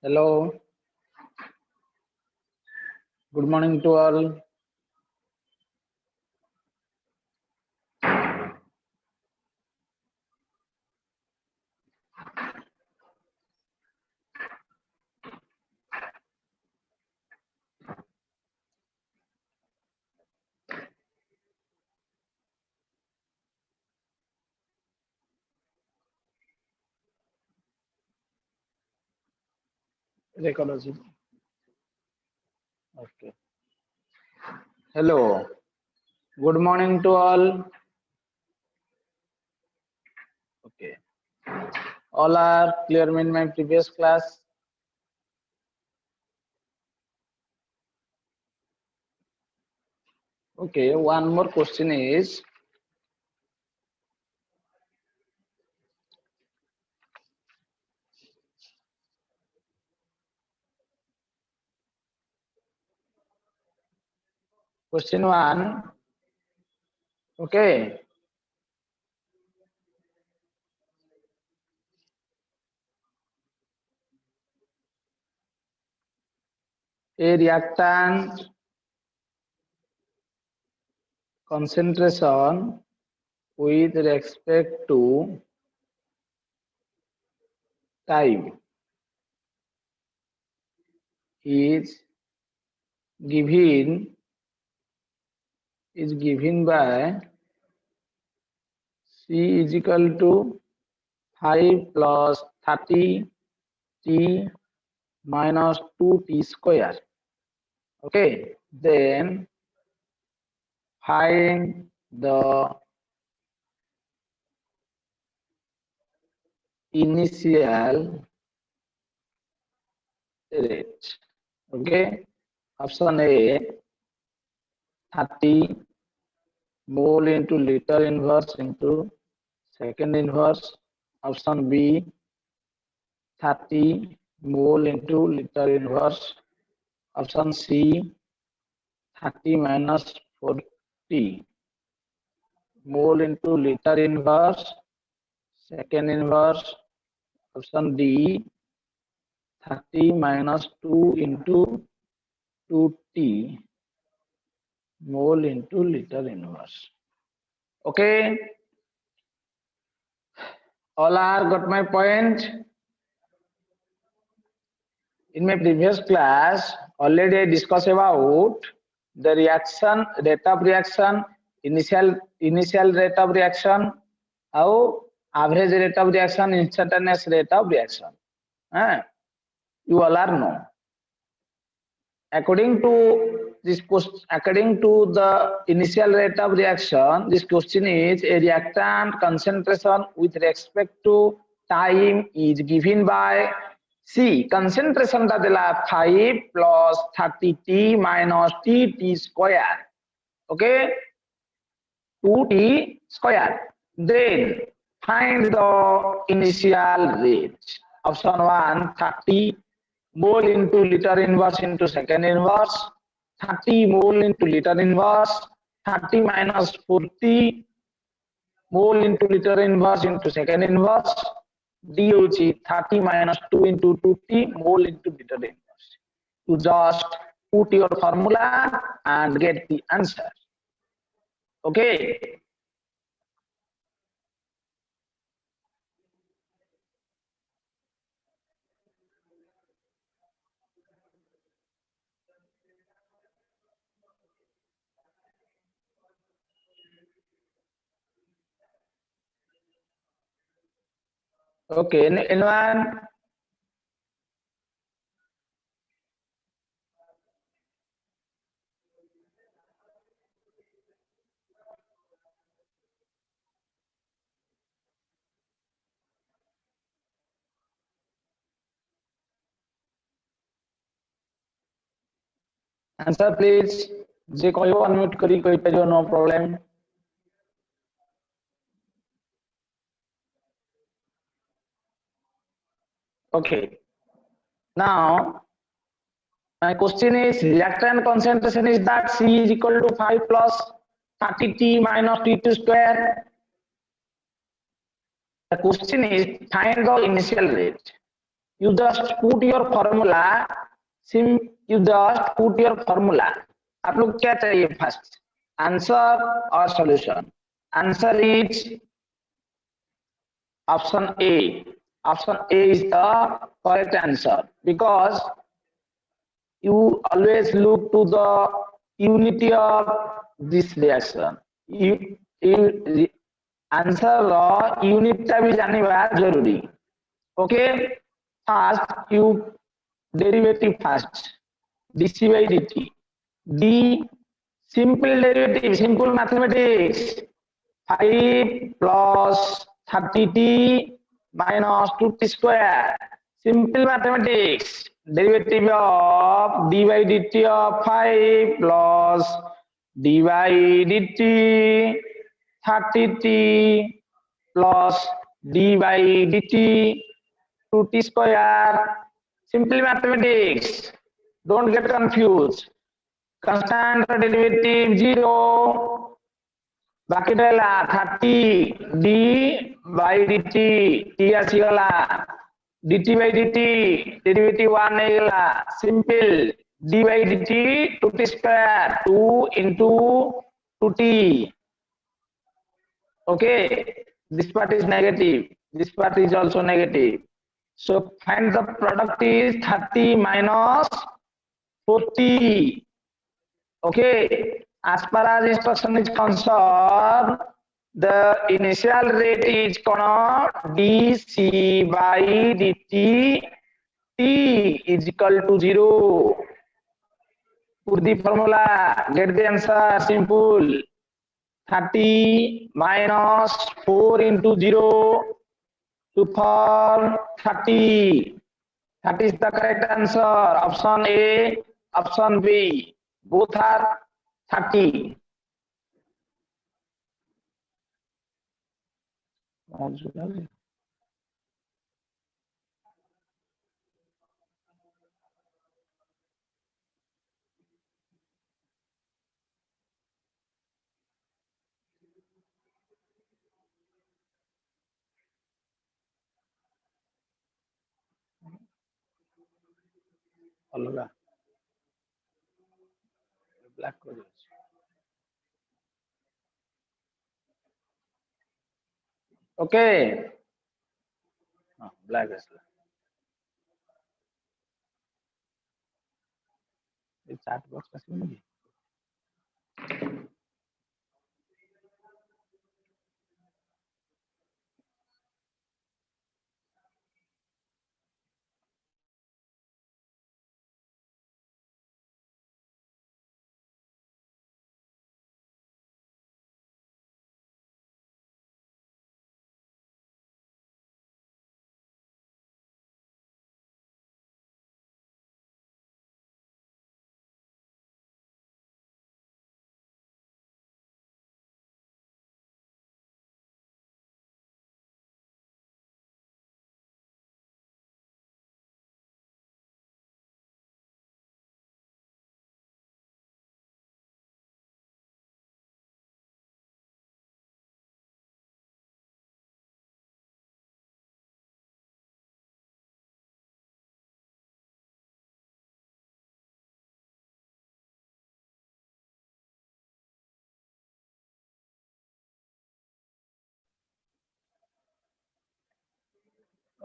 Hello, good morning to all. Record also. Okay. Hello, good morning to all. Okay. All are clear in my previous class. Okay, one more question is question one. Okay. A reactant concentration with respect to time is given by C is equal to 5 plus 30 t minus 2t square. Okay, then find the initial rate. Okay, option A 30 mole into liter inverse into second inverse. Option B 30 mole into liter inverse. Option C 30 minus 40 mole into liter inverse second inverse. Option D 30 minus 2 into 2t mole into liter inverse. Okay, all are got my point. In my previous class already I discussed about the reaction rate of reaction, initial rate of reaction, or average rate of reaction, instantaneous rate of reaction. You all are know. According to the initial rate of reaction, this question is a reactant concentration with respect to time is given by C. Concentration টা দিলা 5 plus 30t minus t square. Okay, 2t square. Then find the initial rate. Option 1 30 mole into liter inverse into second inverse, 30 mole into liter inverse, 30 minus 40 mole into liter inverse into second inverse, D 30 minus 2 into 2t mole into liter inverse. You just put your formula and get the answer. Okay. Okay, anyone? Answer please. जे कहियो unmute करी कहि परियो, no problem. Okay. Now my question is reactant concentration is that C is equal to 5 plus 30t minus t2 square. The question is find the initial rate. you just put your formula, you just put your formula. आप लोग क्या चाहिए first, answer और solution? Answer is option A. Option A is the correct answer because you always look to the unity of this reaction. You answer unit टा भी जानिबा जरूरी. Okay, first you derivative first, dc by dt, d simple derivative, simple mathematics, 5 plus 30t minus 2t square, simple mathematics, derivative of d by dt of 5 plus d by dt 30t plus d by dt 2t square, simple mathematics, don't get confused. Constant derivative 0, बाकी रहला 30 d by dt, t आसीगला dt by dt derivative 1 नेगला, simple d by dt 2t square, 2 into 2t. Okay, this part is negative, this part is also negative, so find the product is 30 minus 40. Okay, as far as instruction is concerned, the initial rate is dc by dt, t is equal to 0. Put the formula, get the answer, simple. 30 minus 4 into 0 to form 30. That is the correct answer. Option A, option B. Both are 30. Black colors. Okay. Black is the chat box का scene नहीं.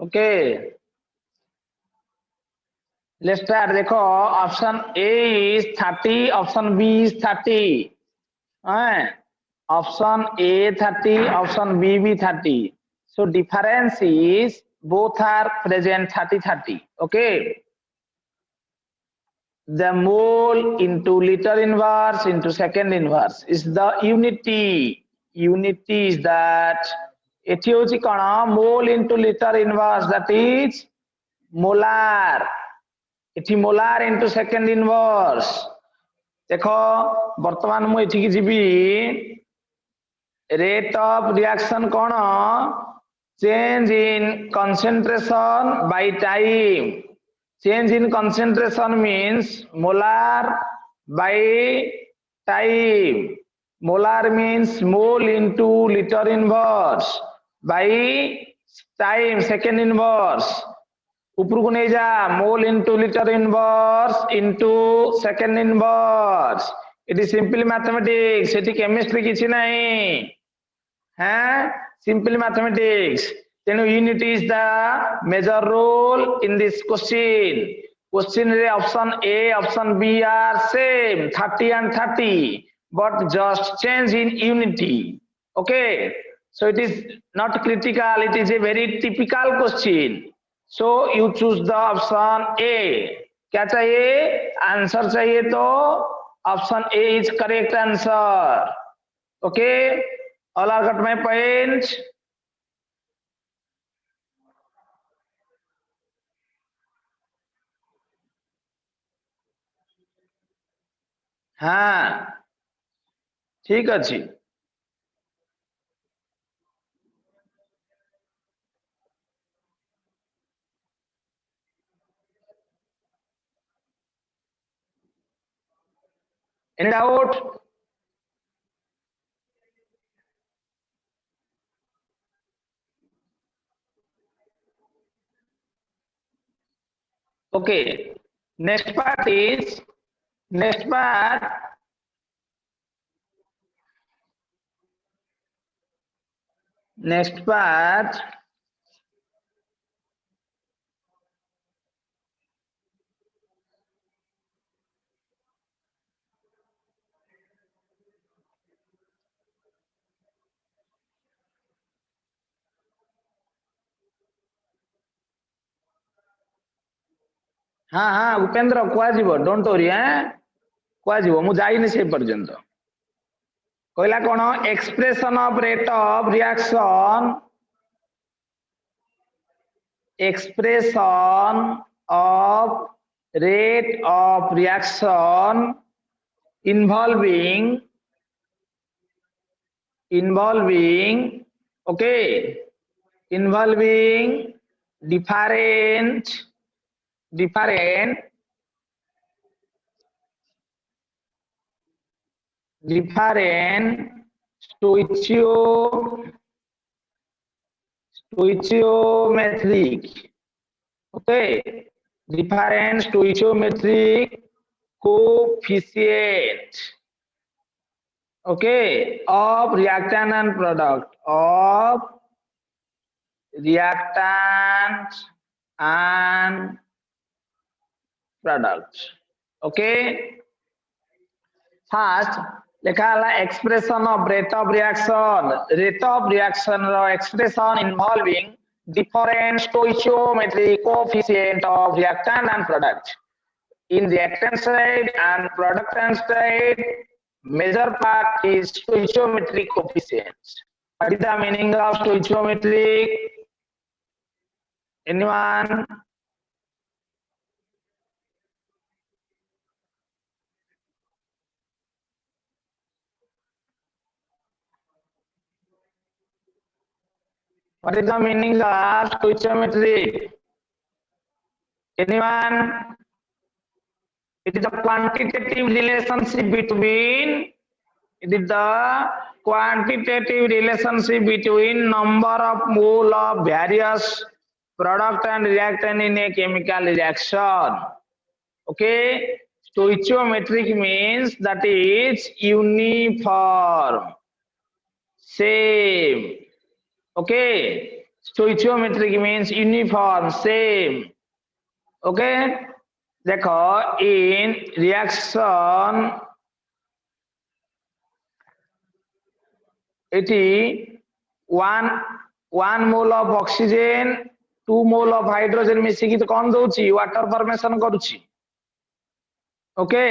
Okay. Let's start. देखो, option A is 30, option B is 30. Option A 30, option B be 30. So difference is both are present 30-30. Okay. The mole into liter inverse into second inverse is the unity. Unity is that it is mole into liter inverse, that is molar. It is molar into second inverse. देखो वर्तमान मु एठी GB rate of reaction कौन, change in concentration by time. Change in concentration means molar by time. Molar means mole into liter inverse by time second inverse. ऊपर को नहीं जा mole into litre inverse into second inverse it is simply mathematics सेठी chemistry किछि नहीं है simply mathematics तेनु unit is the major role in this question रे option A option B are same 30 and 30 but just change in unity okay so it is not critical it is a very typical question so you choose the option A क्या चाहिए answer चाहिए तो option A is correct answer okay all are got my point हाँ ठीक अच्छी any doubt okay next part is next part हाँ हाँ Upendra कुआजिबो don't worry हैं कुआजिबो मु जाइनि से पर्यंत कहला कोन expression of rate of reaction involving okay involving different stoichiometric okay different stoichiometric coefficient okay of reactant and product okay first लिखा है expression of rate of reaction रो expression involving different stoichiometric coefficient of reactant and product in reactant side and productant side major part is stoichiometric coefficients. What is the meaning of stoichiometric? Anyone? What is the meaning of stoichiometric? Anyone? It is the quantitative relationship between number of mole of various product and reactant in a chemical reaction. Okay, stoichiometric means that is uniform, same. Okay, stoichiometric means uniform, same. Okay, देखो in reaction eighty one mole of oxygen 2 mole of hydrogen मिसिकी तो कौन दउची water formation करूची okay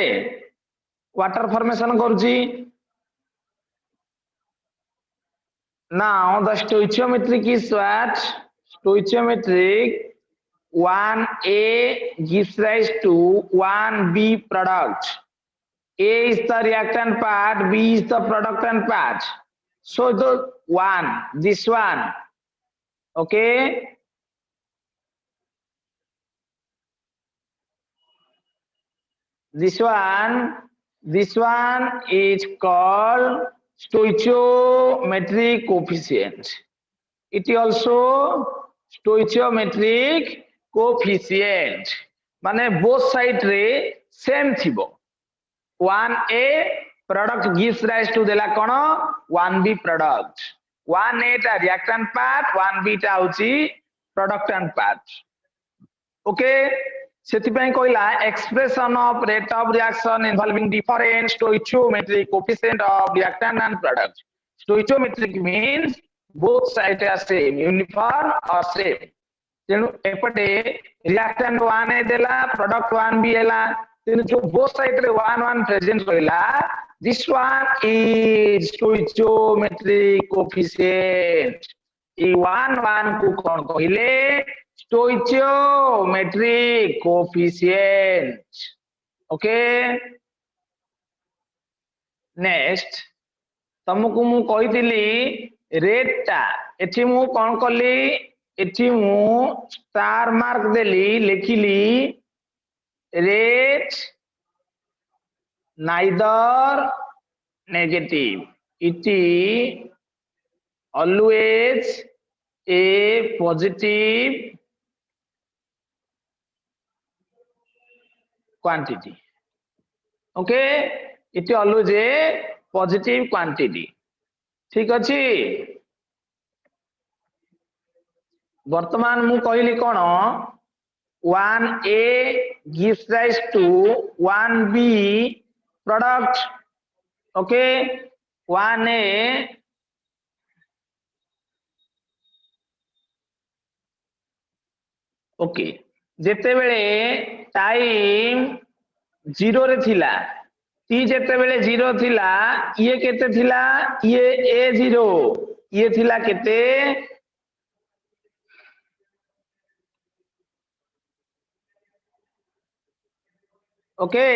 water formation करूची now the stoichiometric is what stoichiometric 1A gives rise to 1B product. A is the reactant part, B is the productant part. So the this one, okay. This one is called stoichiometric coefficient. It is also stoichiometric coefficient माने both side रे same थिबो 1a product gives rise to देला कोन 1b product 1a टा reactant part 1b टा होची प्रोडक्टेंट part okay सेति पय कहला expression of rate of reaction involving different stoichiometric coefficient of reactant and product stoichiometric means both sides are same uniform or same तेनु एपटे reactant 1 ए देला product 1b हैला तेनु जो बोथ साइड रे 1 1 प्रेजेंट होइला दिस वन इज स्टोइचियोमेट्रिक कोएफिशिएंट ई 1 1 को कोन कहिले स्टोइचियोमेट्रिक coefficient okay next तुमको मु कहितली रेट टा एठी मु कोन कली एठी मु स्टार मार्क देली लिखिली rate neither negative it is always a positive quantity okay it is always a positive quantity ठीक अछि वर्तमान मु कहली कोन 1a gives rise to 1b product okay 1a okay जेते बेले टाइम 0 रे थिला टी जेते बेले 0 थिला ये केते थिला ये a0 ये थिला केते ओके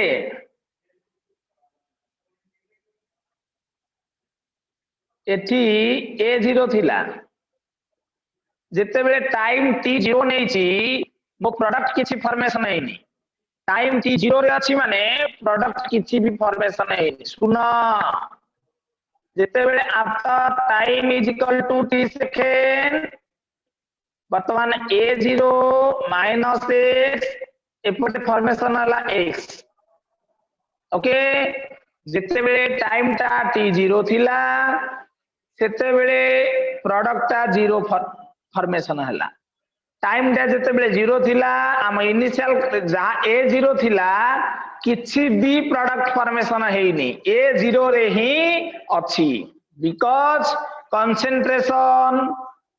एठी a0 थिला जेते बेले टाइम t0 नै छी मो प्रोडक्ट किछि फॉर्मेशन हैनी टाइम t0 रे अछि माने प्रोडक्ट किछि भी फॉर्मेशन हैनी सुनो जेते बेले after time is equal to t second वर्तमान a0 माइनस x एपटे फॉर्मेशन हला x ओके जेते बेले टाइम टा t0 थिला सेते बेले प्रोडक्ट टा 0 फॉर्मेशन हला टाइम टा जेते बेले 0 थिला हम इनिशियल जा a0 थिला किछि भी प्रोडक्ट फॉर्मेशन हेइनी a0 रे ही अछि बिकॉज़ कंसंट्रेशन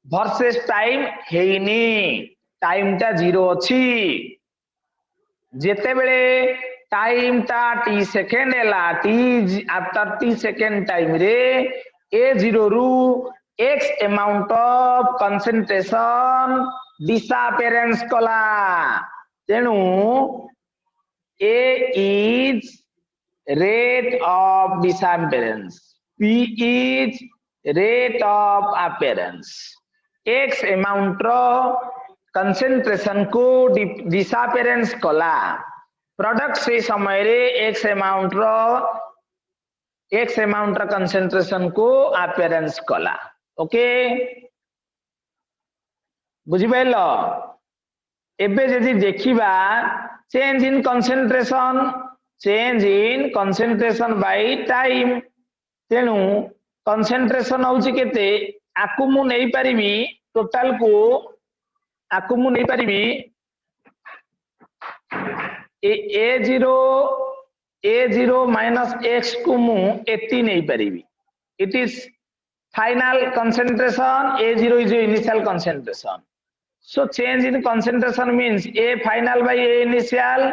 वर्सेस टाइम हेइनी टाइम टा 0 अछि जेते बेले टाइम ता t सेकेंड एला t after t second time रे a0 रु x amount of concentration disappearance कला तेनु a is rate of disappearance p is rate of appearance x amount concentration को डिसअपियरेंस कला प्रोडक्ट से समय रे x अमाउंट कंसंट्रेशन को अपीयरेंस कला ओके बुझि पाइलो एबे जदि देखिबा change in concentration by time तेनु कंसंट्रेशन होउची केते आकु मु नै परिबी टोटल को आकु मु नै परिबी a0 माइनस x को मु एती नै परिबी it is final concentration a0 is initial concentration so change in concentration means a final by a initial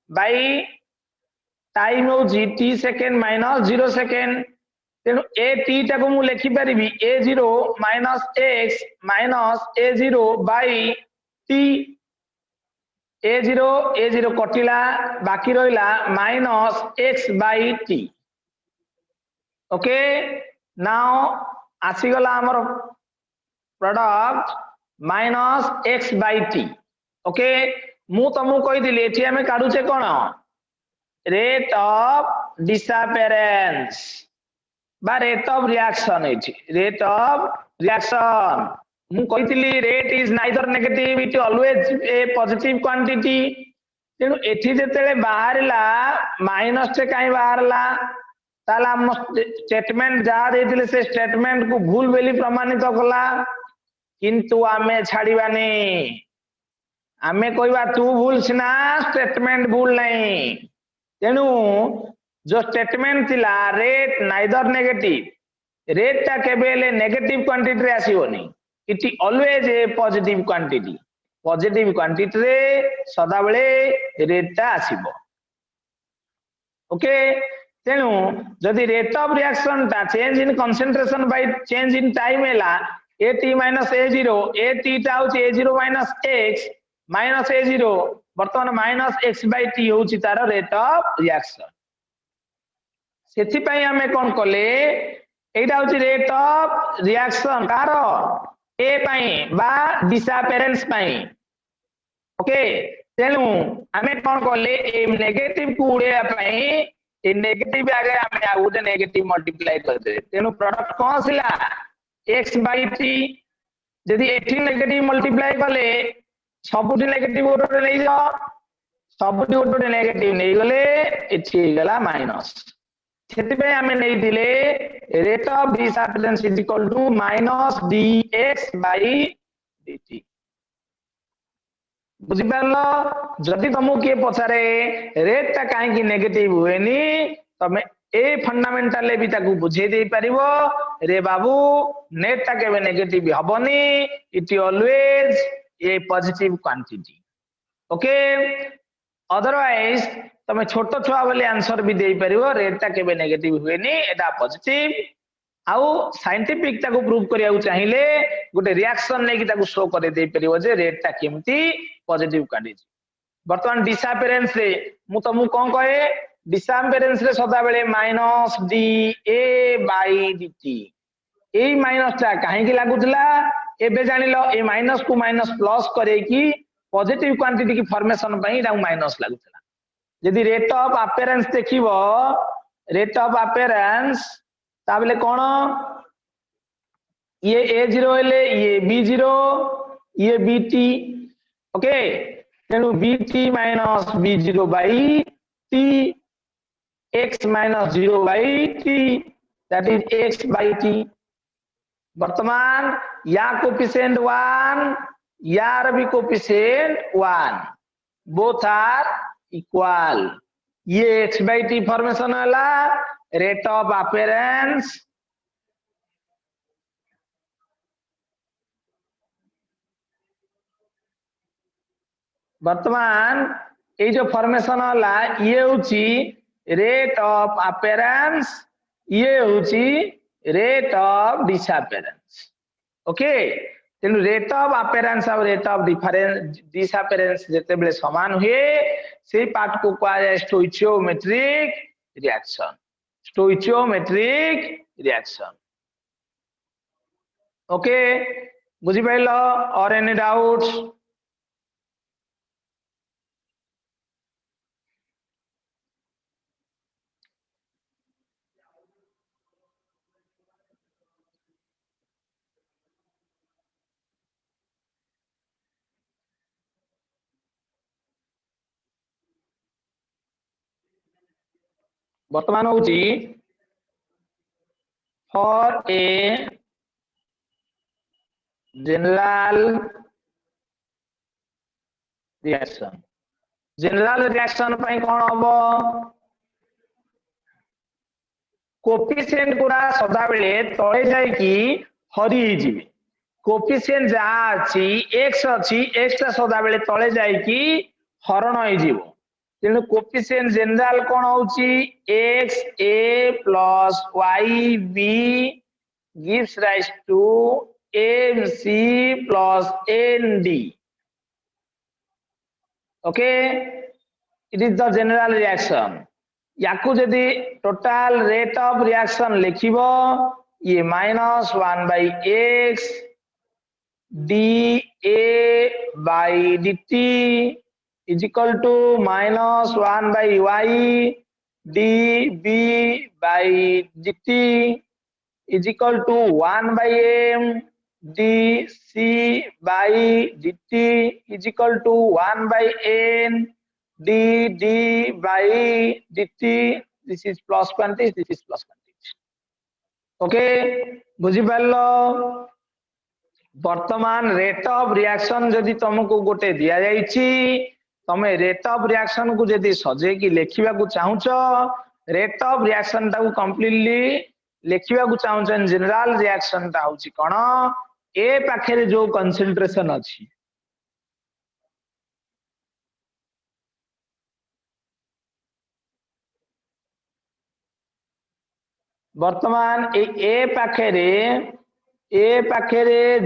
by time of t second minus 0 second तेनु a t टा को मु लिखि परिबी a0 minus x minus a0 by t a0 कटिला बाकी रहिला minus x by t okay now आसी गला हमर product minus x by t okay मु तमु कहि दिले एठी हमें काढु छे कोन रेट ऑफ डिसअपियरेंस बा रेट ऑफ रिएक्शन एठी रेट ऑफ रिएक्शन मु कहितली rate is neither negative it always a positive quantity तेणु एठी जेतेले बाहरला माइनस टे काई बाहरला ताला हम स्टेटमेंट जा देथिले से स्टेटमेंट को भूल बेली प्रमाणित कला किंतु आमे छाड़ीबानी आमे कहवा तू भूल सिना स्टेटमेंट भूल नहीं तेणु जो स्टेटमेंट थिला रेट नाइदर नेगेटिव रेट टा केबेले नेगेटिव क्वांटिटी रे आसीबोनी it always a positive quantity positive quantity रे सदा बेले रेट टा आसीबो ओके तेणु जदि रेट ऑफ रिएक्शन टा change in concentration by change in time हैला at minus a0 at टा होची a0 minus x minus a0 वर्तमान minus x by t होची तार रेट ऑफ रिएक्शन सेथि पई हमें कोन कले एटा होची rate of reaction car a पई बा डिसअपेरेंस पई ओके तेनु हमें कोन कले ए नेगेटिव को उड़े पई ए नेगेटिव आगे हमें आ उडे नेगेटिव मल्टीप्लाई कर दे तेनु प्रोडक्ट कोन सिला x by t जदि एठी नेगेटिव मल्टीप्लाई कले सबुटी नेगेटिव ओटो नै जा सबुटी ओटो नेगेटिव नै गले एठी गला माइनस सेति पे हमें नै दिले rate of disappearance is equal to minus dx by dt बुझि परलो जदि तुमको के पछारे रेट ता काहे कि नेगेटिव होएनी तमे ए फंडामेंटल ले भी ताकू बुझे दे परिबो रे बाबू नेट ता केबे नेगेटिव हबनी it always a positive quantity okay otherwise तमे छोटो छुआ वाले आंसर भी दे परिबो रेट ता केबे नेगेटिव हुएनी एटा पॉजिटिव आउ साइंटिफिक ताकू प्रूव करिया चाहिए गोटे रिएक्शन नै कि ताकू शो करे दे परिबो जे रेट ता केमती पॉजिटिव क्वांटिटी वर्तमान डिसअपेरेंस रे मु तमु कोन कहे डिसअपेरेंस रे सदा बेले minus d A by dt ए माइनस ता काहे कि लागुतला एबे जानिलो ए माइनस को माइनस प्लस करे कि पॉजिटिव क्वांटिटी की फॉर्मेशन पई ता माइनस लागुतला यदि रेट ऑफ अपेरेंस देखिबो रेट ऑफ अपेरेंस ता बेले कोन ये a0 हेले ये b0 ये bt ओके तेनु bt minus b0 by t x minus 0 by t that is x by t वर्तमान या कोफिशिएंट 1 यार भी कोफिशिएंट 1 बोथ आर इक्वल ये x by t फॉर्मेशन वाला रेट ऑफ अपेरेंस वर्तमान ये जो फॉर्मेशन वाला ये होची रेट ऑफ अपेरेंस ये होची रेट ऑफ डिसअपेरेंस ओके तेनु रेट ऑफ अपेरेंस और रेट ऑफ डिफरेंस डिसअपेरेंस जेते बेले समान हुए से पार्ट को कहा जाय स्टोइचियोमेट्रिक रिएक्शन ओके बुझि पाइलो और एनी डाउट्स वर्तमान होची फॉर ए जनरल रिएक्शन पई कोन हबो कोफिशिएंट गुरा सदा बेले तळे जाय कि हरि जिवे कोफिशिएंट जा अछि x अछि x ता सदा बेले तळे जाय कि हरण होई जिवो तेनु कोफिशिएंट जनरल कोन होची x a plus y b gives rise to m c plus n d okay it is the general reaction याकू जदि टोटल रेट ऑफ रिएक्शन लिखिबो ये -1 by x dA by dt is equal to -1 by y dB by dt is equal to 1 by m dc by dt is equal to 1 by n d by dt. This is plus quantity, this is plus quantity. Okay बुझी पारलो वर्तमान rate of reaction जदि तुमको गोटे दिया जाइछि तमे rate of reaction को जदि सजे की लेखिबा को चाहुच रेट ऑफ रिएक्शन ता को कंप्लीटली लेखिबा को चाहुच जनरल रिएक्शन ता होछि कोन ए पाखे जो कंसंट्रेशन अछि वर्तमान ए पाखे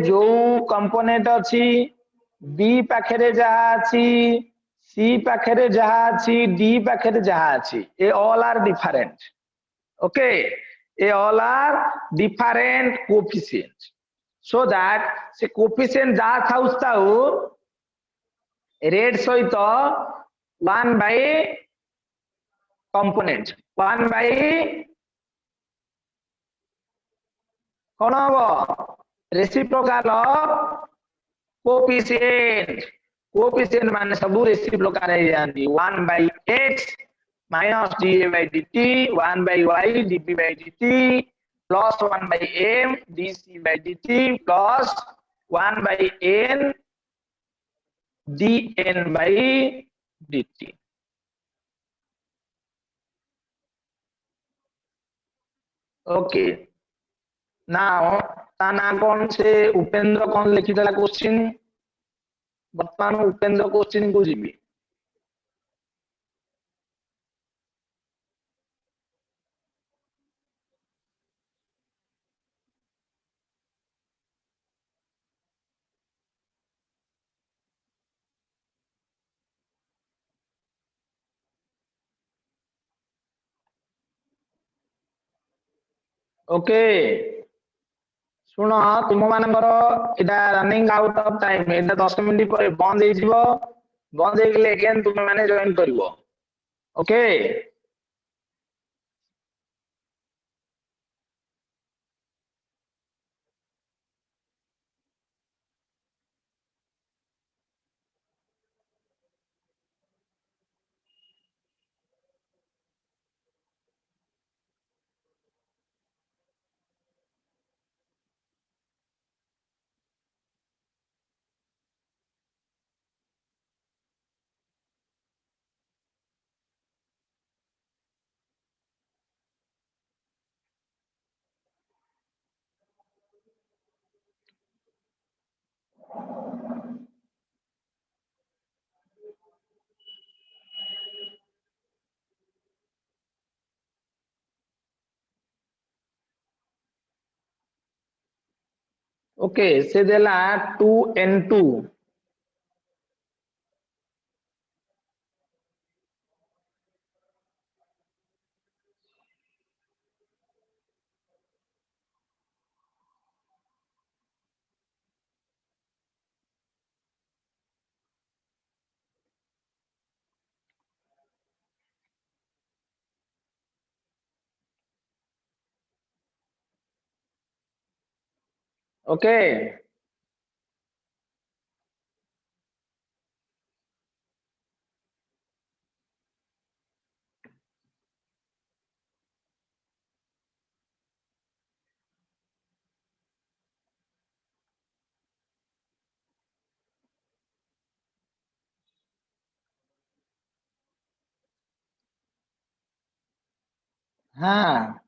जो कंपोनेंट अछि बी पाखे जहा अछि सी पाखे जहा अछि डी पाखे जहा अछि a all are different okay a all are different coefficient so that say coefficient जा थाउ रेट सहित 1 बाय कंपोनेंट 1 बाय कौन हम रेसिप्रोकाल ऑफ कोएफिशिएंट माने सब रेसिप्रोकाल है जांदी 1 by x minus dA by dt 1 by y dB by dt plus 1 by m dc by dt plus 1 by n dn by dt okay now ताना कौन से उपेंद्र कौन लिखी देला क्वेश्चन वर्तमान उपेंद्र क्वेश्चन को जीवी ओके सुन तुम मानकर इटा running out of time Etah 10 minute पर बंद हे जीवो बंद हे गेले अगेन तुम माने जॉइन करिवो ओके ओके से देला 2n2 ओके हाँ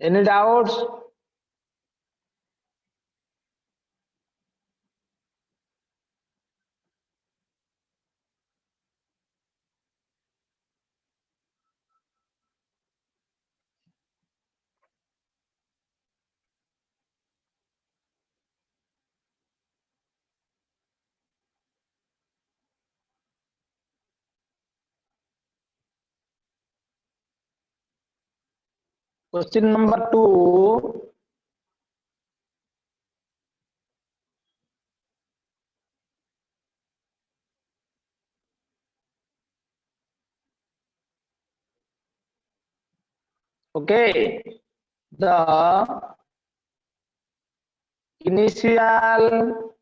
any doubts question number 2 okay the initial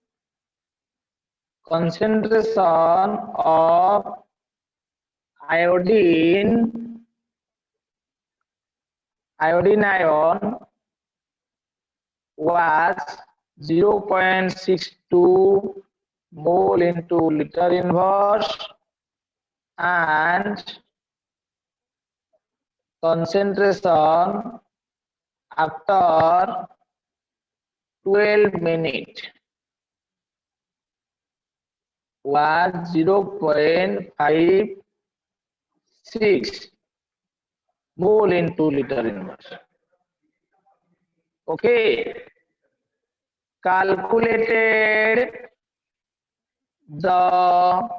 concentration of iodine ion was 0.62 mole into liter inverse, and concentration after 12 minutes was 0.56 mole into liter inverse. Okay, calculated the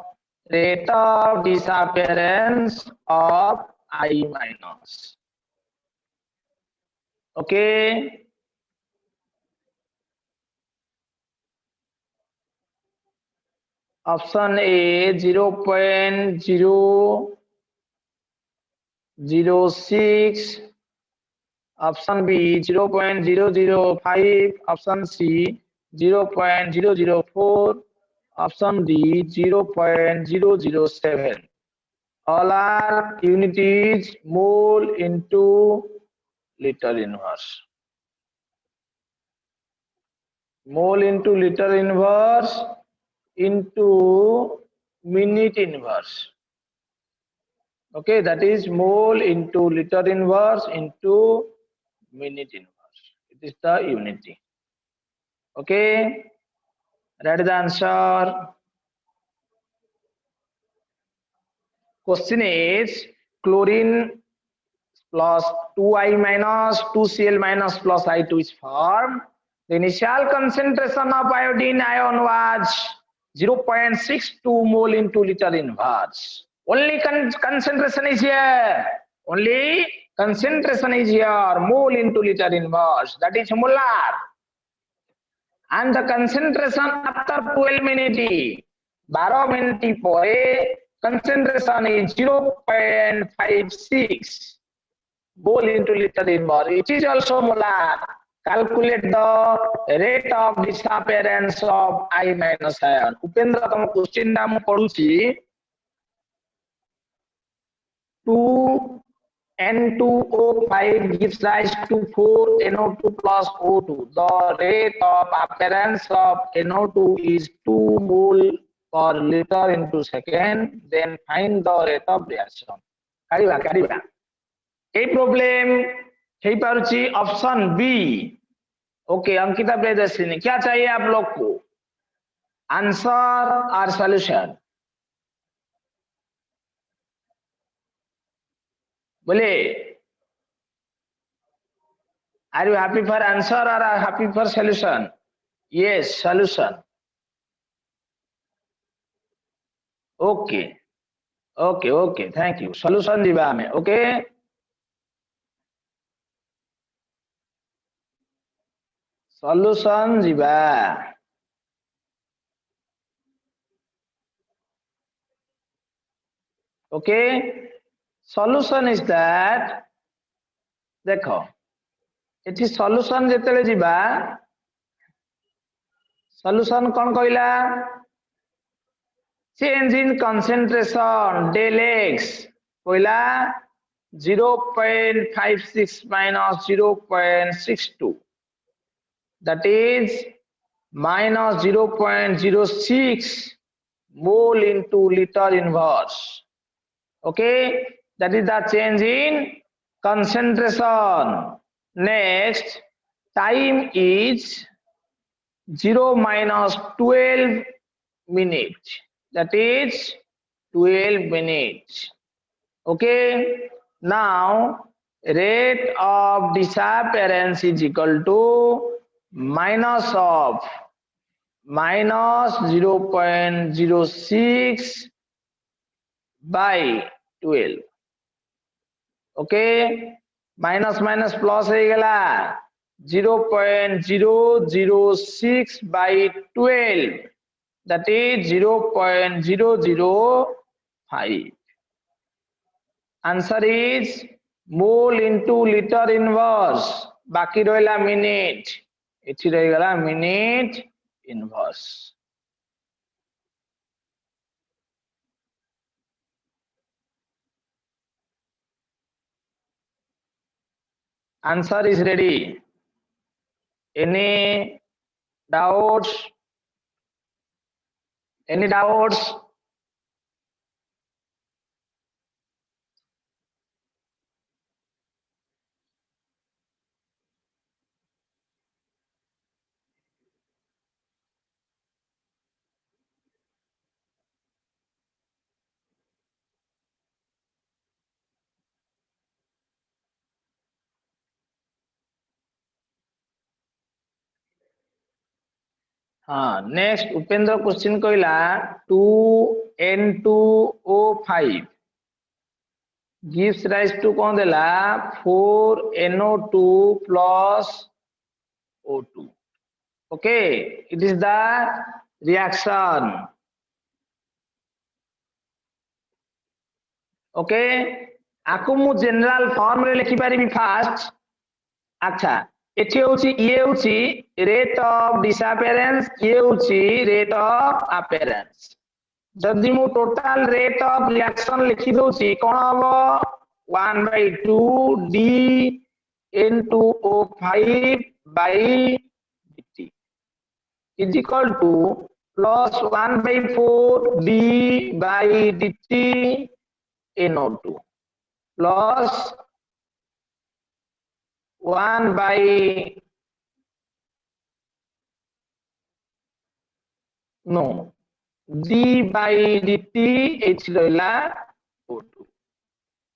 rate of disappearance of I minus. Okay, option A 0.006, option B 0.005, option C 0.004, option D 0.007. All are unities mole into liter inverse. Mole into liter inverse into minute inverse. Okay, that is mole into liter inverse into minute inverse. It is the unity. Okay, that is the answer. Question is chlorine plus 2I minus 2Cl minus plus I2 is formed. The initial concentration of iodine ion was 0.62 mole into liter inverse. Only concentration is here. Only concentration is here. Mole into liter inverse. That is molar. And the concentration after 12 minutes. 12 minutes pore concentration is 0.56 mole into liter inverse. It is also molar. Calculate the rate of disappearance of I minus ion. Upendra tama question na mu paduchi 2N2O5 gives rise to 4NO2 plus O2. The rate of appearance of NO2 is 2 mole per liter into second. Then find the rate of reaction. Kariba. A problem है पारुची option B. Okay Ankita Priyadarshini, क्या चाहिए आप लोग को? Answer और solution बोले. Are you happy for answer और happy for solution? Yes, solution. Okay okay okay, thank you. Solution दिबा में. ओके, solution jiba. Okay, solution is that देखो एठी solution जेतेले जिबा solution कौन कहला? change in concentration del x कहला 0.56 minus 0.62, that is minus 0.06 mole into liter inverse. Okay, that is the change in concentration. Next, time is 0 minus 12 minutes, that is 12 minutes. Okay, now rate of disappearance is equal to minus 0.06 by 12. Okay, minus minus plus हो गया 0.006 by 12, that is 0.005. Answer is mole into liter inverse. बाकी रहला minute. एठी रही गला minute inverse. Answer is ready. Any doubts? Any doubts? हाँ next Upendra question कहला 2N2O5 gives rise to कौन देला 4NO2 plus O2. Okay, it is the reaction. Okay, आकु मु जनरल फॉर्म रे लिखि पारिबी फास्ट। अच्छा एठी होची ये होची रेट ऑफ डिसअपियरेंस, ये होची रेट ऑफ अपीयरेंस। जदि मु टोटल रेट ऑफ रिएक्शन लिखि दोची कोन हबो 1/2 DN2O5 by dt is equal to plus 1/4 D by dt NO2 plus 1 by no d by dt h ରହିଲା O2.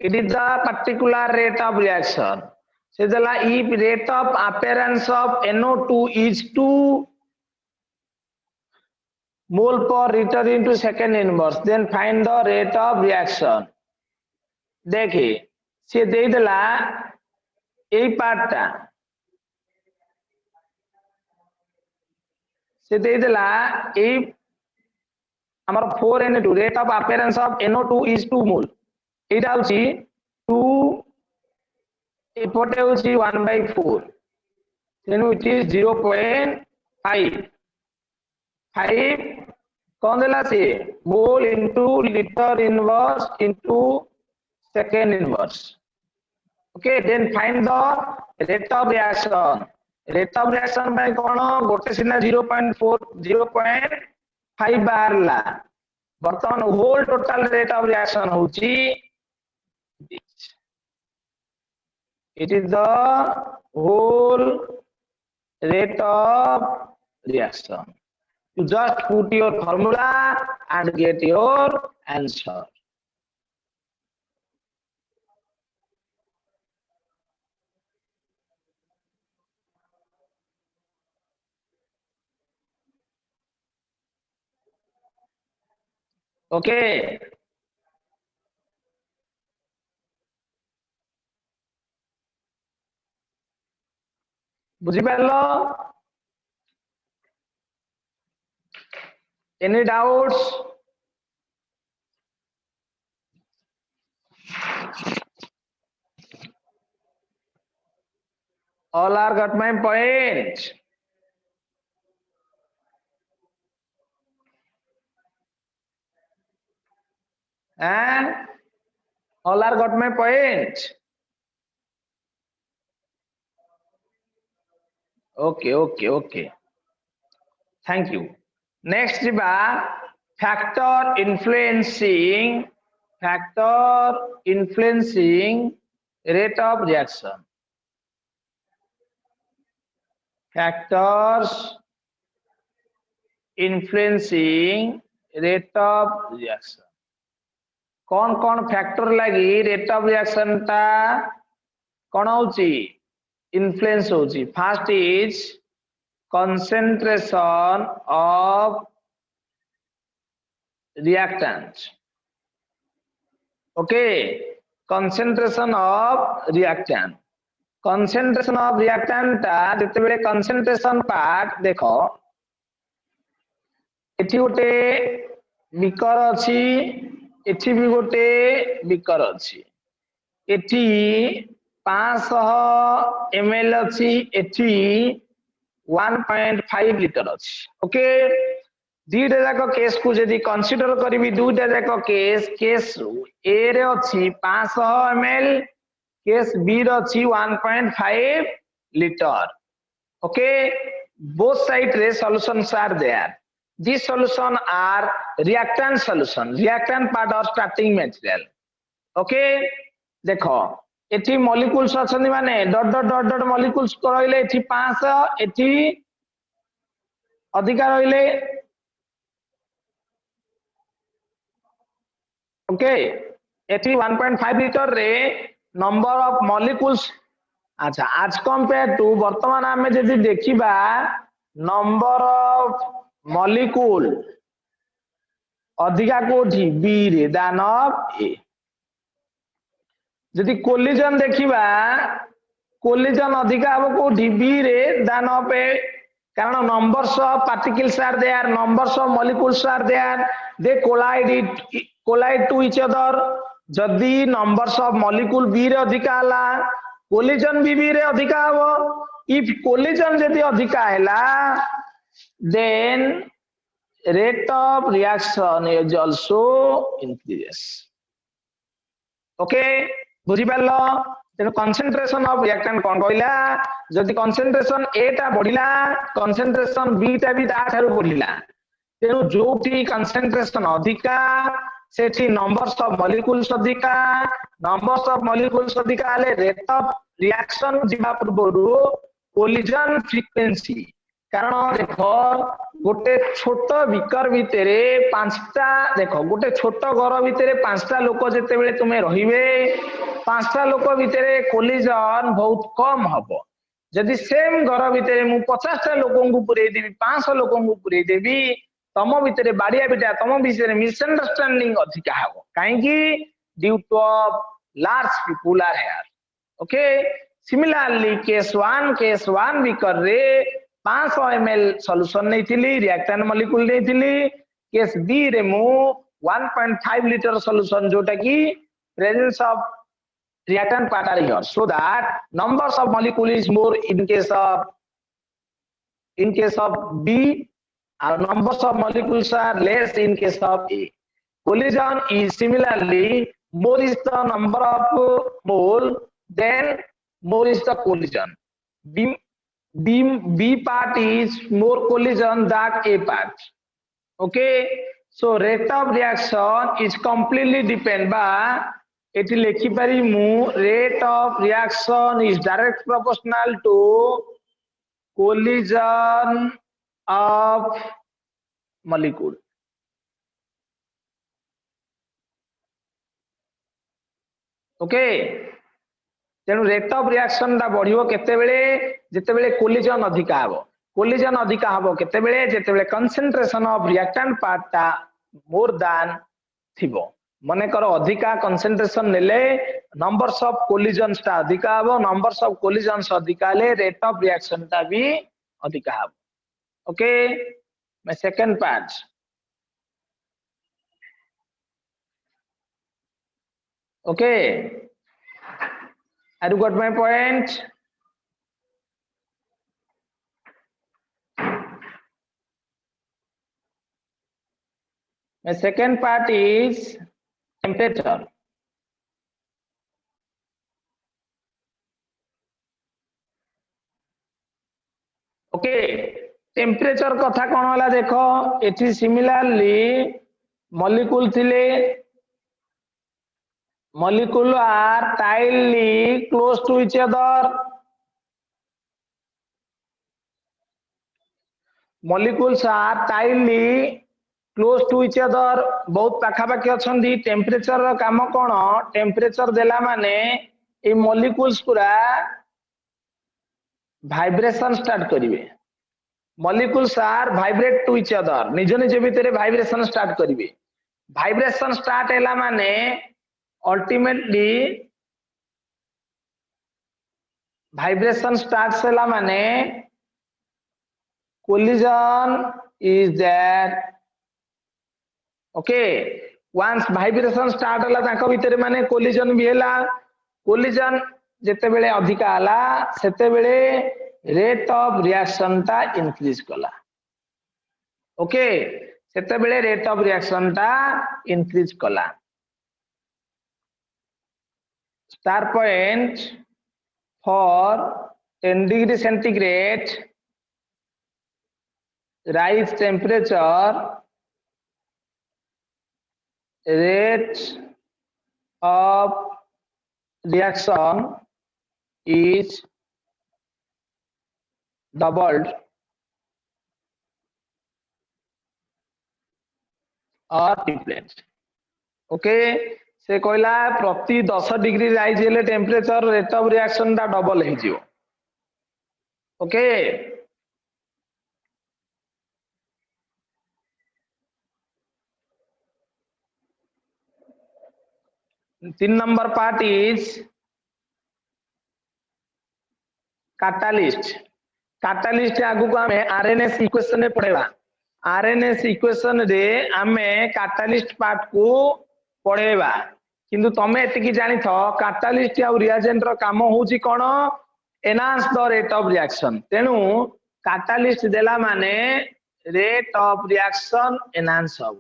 It is the particular rate of reaction. से देला if rate of appearance of NO2 is 2 mole per liter into second inverse, then find the rate of reaction. देखिए से दे देला এই পার্টটা से दे देला এই আমার 4N2 rate of appearance of NO2 is 2 mole, এটা হচ্ছে 2 এপটে হচ্ছে 1/4, then which is 0.5 कौन देला से मोल into liter inverse into second inverse. Okay, then find the rate of reaction. Rate of reaction by कौन गोटे सिना 0.4 0.5 बाहरला, बर्तमान whole total rate of reaction होची it is the whole rate of reaction. You just put your formula and get your answer. Okay, बुझी पारलो? Any doubts? All are got my point. And all are got my point. Okay. Thank you. Next jiba factor influencing rate of reaction. Factors influencing rate of reaction. कौन factor लगी rate of reaction ता कौन होची influence होची? First is concentration of reactant. Okay, concentration of reactant. Concentration of reactant ता जते बेले concentration part देखो एठी गोटे बीकर अछि, एठी भी गोटे बीकर अछि, एठी 500 ml अछि, एठी 1.5 लिटर अछि ओके दीटा जाक केस को जदी कंसीडर करबी दुटा जाक केस ए रे अछि 500 ml केस बी रे अछि 1.5 लिटर ओके both side रे solutions are there these solution are reactant part of starting material okay देखो एठी मॉलिक्यूल्स अछन माने dot dot dot dot molecules रहले एठी 500 एठी अधिका रहले ओके एठी 1.5 लिटर रे नंबर ऑफ मॉलिक्यूल्स अच्छा आज कंपेयर टू वर्तमान आमे जदी देखिबा नंबर ऑफ मॉलिक्यूल अधिका कोठी बी रे दान ऑफ ए जदी कोलिजन देखिबा कोलिजन अधिका हबो कोठी बी रे दान ऑफ ए कारण numbers of particles are there numbers of molecules are there they collide to each other जदी numbers of molecule b रे अधिका हला collision b रे अधिका हबो if collision जदी अधिका हला then rate of reaction is also increases okay बुझी पालो तेन कंसंट्रेशन ऑफ रिएक्टेंट कोन कहला जदी कंसंट्रेशन ए टा बढ़िला कंसंट्रेशन बी टा भी ता थारु बढ़िला तेनु जोटी कंसंट्रेशन अधिका सेठी नंबर्स ऑफ मॉलिक्यूल्स अधिका नंबर्स ऑफ मॉलिक्यूल्स अधिका ले रेट ऑफ रिएक्शन जिबा पूर्वरु कोलिजन फ्रीक्वेंसी कारण देखो गोटे छोट बिकर भितरे पांचटा देखो गोटे छोट घर भितरे पांचटा लोक जते बेले तुमे रहिबे पांचटा लोक भितरे कोलिजन बहुत कम हबो जदि सेम घर भितरे मु 50टा लोकन को पुरै देबी 500 लोकन को पुरै देबी तम भितरे बाडिया बिटा तम भितरे मिसअंडरस्टैंडिंग अधिका हबो काहे कि due to large people are here okay similarly case 1 beaker रे 500 ml सॉल्यूशन नहीं थिली रिएक्टेंट मॉलिक्यूल नहीं थिली केस बी रे मु 1.5 लिटर सॉल्यूशन जोटा की presence of reactant part are here so that numbers of molecule is more in case of B and numbers of molecules are less in case of A collision is similarly more is the number of mole then more is the collision B part is more collision than A part okay so rate of reaction is completely depend by एटी लेखि पारी मु rate of reaction is direct proportional to collision of molecule okay तेनु rate of reaction दा बढ़ियो केते बेले जेते बेले कोलिजन अधिका हबो केते बेले जेते बेले कंसंट्रेशन ऑफ रिएक्टेंट पार्ट ता मोर देन थिबो मने करो अधिका कंसंट्रेशन नेले नंबर्स ऑफ कोलिजन्स ता अधिका हबो नंबर्स ऑफ कोलिजन्स अधिका ले रेट ऑफ रिएक्शन ता भी अधिका हबो ओके मैं second part okay have you got my point my second part is temperature okay temperature कथा कोन होला देखो एठी सिमिलरली मॉलिक्यूल थिले molecule are tightly close to each other molecules are tightly close to each other बहुत पाखापाखी अछंदी temperature रो काम कोन temperature देला माने ए मॉलिक्यूल्स पूरा वाइब्रेशन स्टार्ट करिवे molecules are vibrate to each other निज निज भितरे वाइब्रेशन स्टार्ट करिवे वाइब्रेशन स्टार्ट हैला माने अल्टीमेटली वाइब्रेशन स्टार्ट हैला माने collision is there okay once vibration start होला ताको भितरे माने कोलिजन भी हैला कोलिजन जेते बेले अधिका हला सेते बेले रेट ऑफ रिएक्शन टा इंक्रीज कला ओके सेते बेले रेट ऑफ रिएक्शन टा इंक्रीज कला star point for 10 degree centigrade rise temperature rate of reaction is doubled or tripled okay से कहला प्रति 10 डिग्री राइज हेले टेम्परेचर रेट ऑफ रिएक्शन दा डबल हे जिवो okay 3 number part is catalyst catalyst आगु को हमें आरएनएस इक्वेशन में पढ़ेबा आरएनएस इक्वेशन रे हमें कैटालिस्ट पार्ट को पढ़ेबा किंतु तमे एतिकी जानि थो कैटालिस्ट या रिएजेंट रो काम होउची कोन enhance the rate of reaction तेनु कैटालिस्ट देला माने रेट ऑफ रिएक्शन एनहांस हो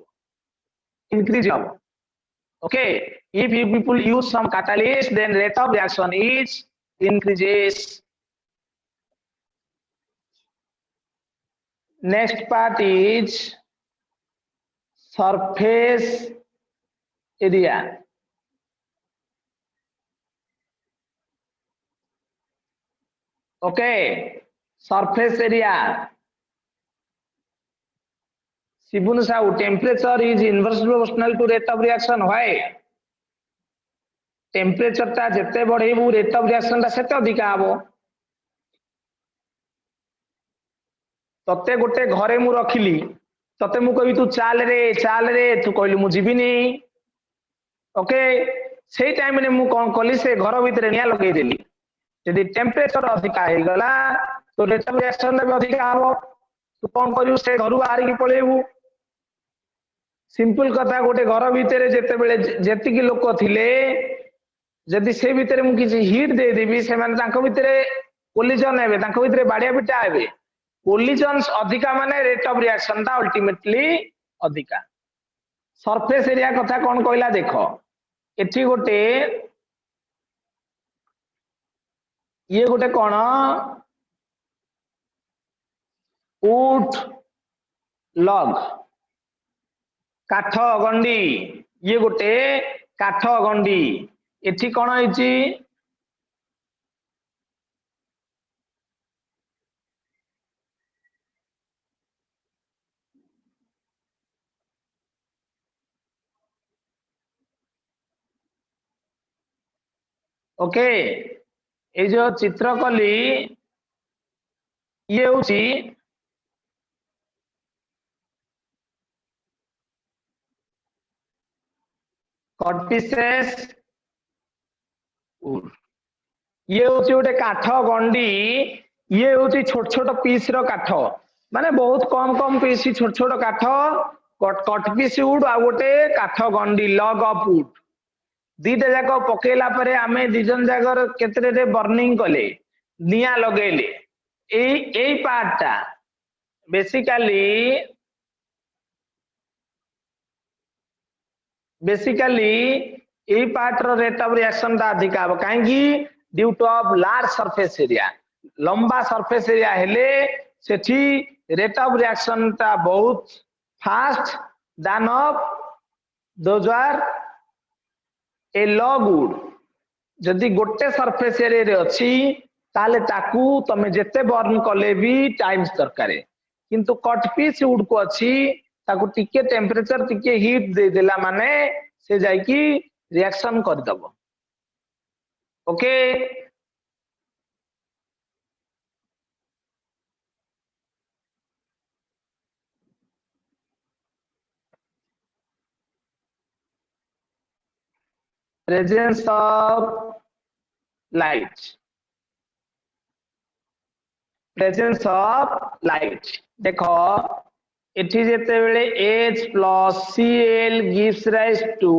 इंक्रीज हो okay if you people use some catalyst then rate of reaction is increases next part is surface area okay surface area Sibunu Sao, temperature is inversely proportional to rate of reaction. Why? Temperature ता जितने बढ़ेबू rate of reaction ता सेते अधिका आबो तते गोटे घरे मु रखिली तते मु कहि तू चाल रे तू कहली मु जीविनी ओके सेही टाइम ने मु कोन कली से घर भीतर निया लगेई देली यदि टेम्परेचर अधिका हे गला तो रेट ऑफ रिएक्शन भी अधिका आबो तू कोन करियो से घरु बाहर की पळेबू सिंपल कथा गोटे घर भीतर जेते बेले जेतिकी लोक थिले जदि से भीतर मु किछि हीट दे देबी से माने तांको भीतर कोलिजन हेबे तांको भीतर बाडिया पिटा हेबे कोलिजन्स अधिका माने रेट ऑफ रिएक्शन ता अल्टीमेटली अधिका सरफेस एरिया कथा कोन कहला देखो एठी गोटे ये गोटे कोन वुड लॉग काठ गंडी ये गोटे काठ गंडी एठी कोन होईची ओके ए जो चित्र कली ये होची कट पीसेस ये होची गोटे काठ गंडी ये होची छोट छोट पीस रो काठ माने बहुत कम कम पीस छोट छोट काठ कट पीस वुड आ गोटे काठ गंडी लॉग ऑफ वुड दीटा जाक पकेला परे आमे दिजन जागर केतरे रे बर्निंग कले निया लगेले एई पार्टटा बेसिकली ए पार्ट रो रेट ऑफ रिएक्शन ता अधिक आबो काहेकि due to of large surface area लंबा सरफेस एरिया हेले सेठी रेट ऑफ रिएक्शन ता बहुत fast then of those are a log wood जदि गोटे सरफेस एरिया रे अछि ताले ताकू तमे जेते बर्न कले भी टाइम्स दरकारे किंतु कट पीस वुड को अछि ताकू टिके टेम्परेचर टिके हीट दे देला माने से जाई की रिएक्शन कर दबो ओके presence of light देखो एठी जेते बेले H plus Cl gives rise to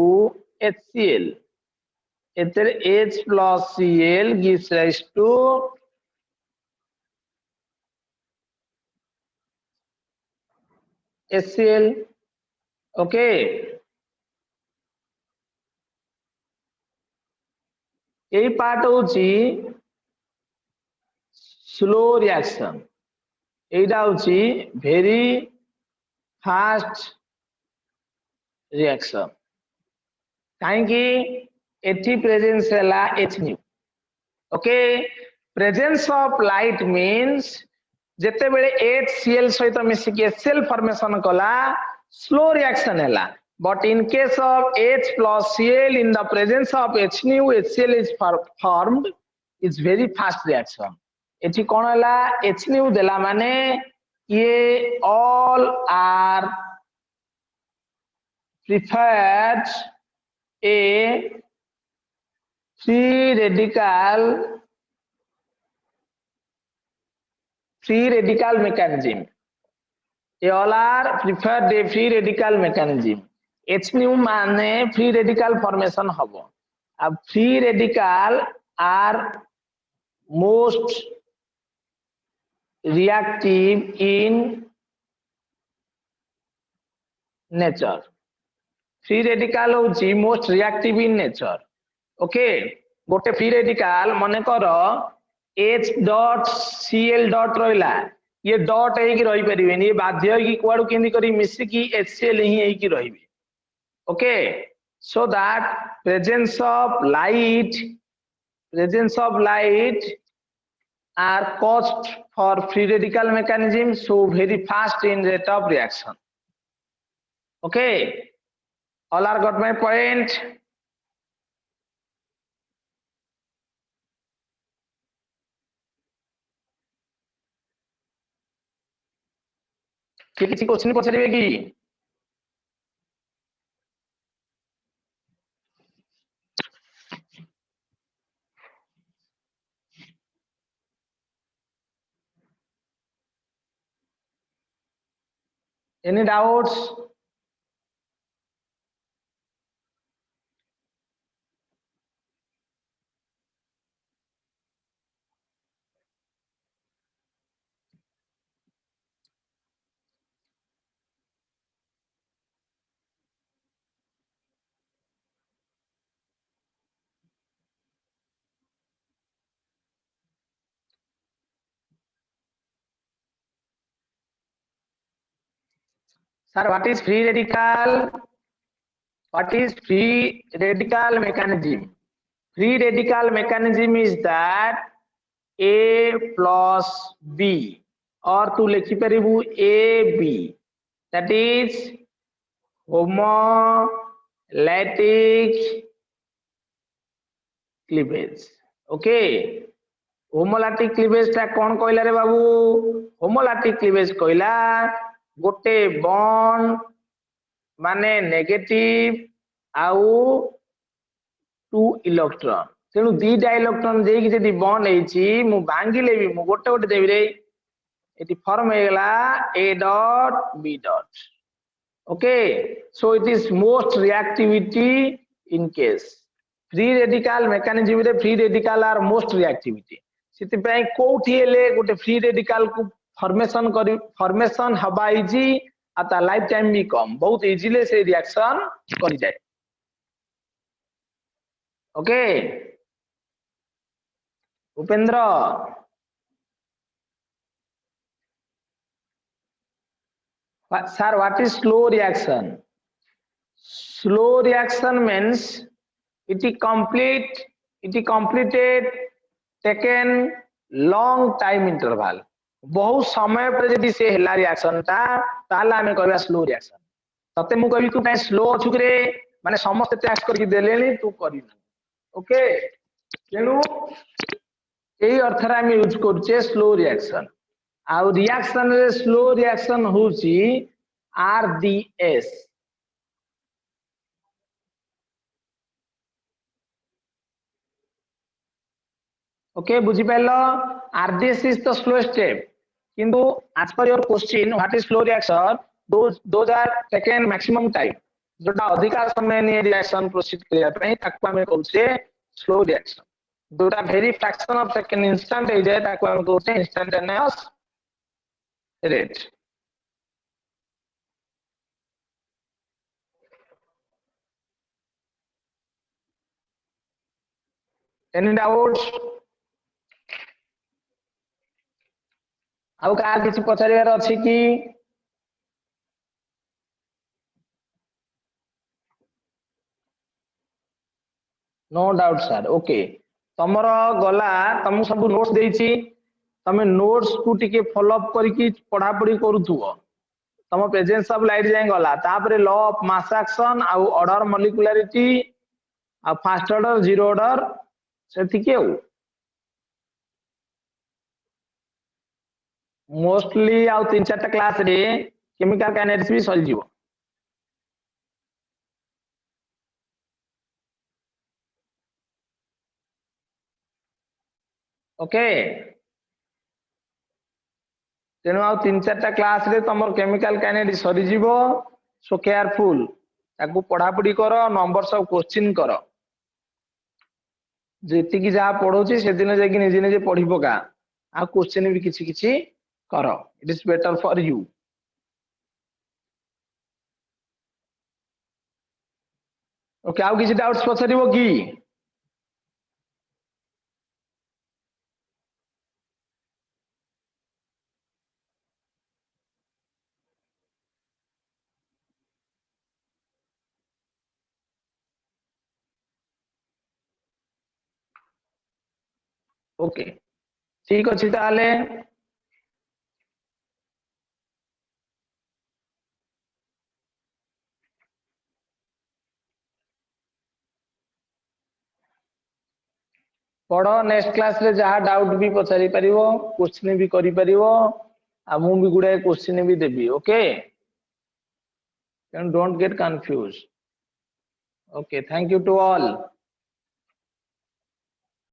HCl एते H plus Cl gives rise to HCl. Okay, यही पार्ट होची स्लो रिएक्शन, एटा होची वेरी फास्ट रिएक्शन। कहीं एटी प्रेजेंस है H new. Okay, presence of light means जेते बेले HCl सहित मिसिक HCl formation कला स्लो रिएक्शन हैला, but in case of H plus Cl in the presence of H nu HCl is formed is very fast reaction। एठी कोन हैला H nu देला माने ये all are preferred a free radical mechanism, they all are preferred a free radical mechanism। H nu माने free radical formation हबो। अब free radical are most reactive in nature। Free radical होची most reactive in nature. Okay, गोटे free radical मन कर H dot Cl dot रहिला, ये dot हेकी रही परिबेनी, ये बाध्य हेकी कुआडू केंदी करी मिसिकी HCl ही हेकी रहिबे। Okay, so that presence of light are caused for free radical mechanism, so very fast in rate of reaction। Okay, all are got my point? किसी question पचारे कि any doubts? Sir, what is free radical? What is free radical mechanism? Free radical mechanism is that A plus B, or to लिखी परिबू AB, that is homolytic cleavage। Okay, homolytic cleavage ता कौन कहला रे बाबू? होमोलैटिक cleavage कहला गोटे bond माने negative आउ 2 इलेक्ट्रॉन, तेणु 2टा इलेक्ट्रॉन देकी जदी बॉन्ड हेची मु भांगी लेबी, मु गोटे गोटे देबी रे, एटी फॉर्म हेगला A dot B dot. Okay, so it is most reactivity in case free radical mechanism रे, free radical are most reactivity. सिति पय कोठी हेले गोटे फ्री रेडिकल को फॉर्मेशन हबा इजी आता लाइफ टाइम भी कम, बहुत इजीली से रिएक्शन कर जाए। Okay Upendra, sir, what is slow reaction? Slow reaction means it is completed taken long time interval। बहुत समय पर जदी से हेला रिएक्शन ता ताला हमें कहबा स्लो रिएक्शन। तते मु कहबी तू काई स्लो अछु रे, माने समस्त टेस्ट करके देलेनी तू करी ना। ओके, तेनु एई अर्थ रे हम यूज करछे स्लो रिएक्शन। आ रिएक्शन रे स्लो रिएक्शन होची RDS। ओके, बुझी pilo? RDS is the slow step, किंतु as per your question what is slow reaction, those are taken maximum time, जोटा अधिका समय ने रिएक्शन प्रोसीड करिया पई ताकू हमें कहउछे स्लो रिएक्शन। जोटा very fraction of second instant हे जाय ताकू हम कहउछे इंस्टेंटेनियस रेट। एनी डाउट्स आउ का किसी पचारिबार अछि कि नो डाउट सर ओके तमर गला तुम सब नोट्स देछि तमे नोट्स को टिके फॉलो अप करके पढ़ा पढ़ी करूथुओ तम प्रेजेंस ऑफ लाइट जाए गला तापरे लॉ ऑफ मास एक्शन आउ ऑर्डर मॉलिक्युलरिटी आ फास्ट ऑर्डर जीरो ऑर्डर सेति के मोस्टली आउ 3-4 क्लास रे केमिकल काइनेटिक्स भी सरी जीवो ओके तेणु आउ 3-4 क्लास रे तमर केमिकल काइनेटिक्स सरी जीवो सो केयरफुल ताकू पढ़ा पढ़ी करो नंबर सब क्वेश्चन करो जेति की जहा पढोची से दिन जे कि निजे निजे पढ़ी पका आ क्वेश्चन भी किछि किछि करो it is better for you okay आउ किछि डाउट्स पछरिबो की ओके ठीक अछि ताले पढ़ो नेक्स्ट क्लास रे जहा डाउट भी पछारी परिवो क्वेश्चन भी करि परिवो आ मु भी गुडे क्वेश्चन भी देबी okay and don't get confused okay thank you to all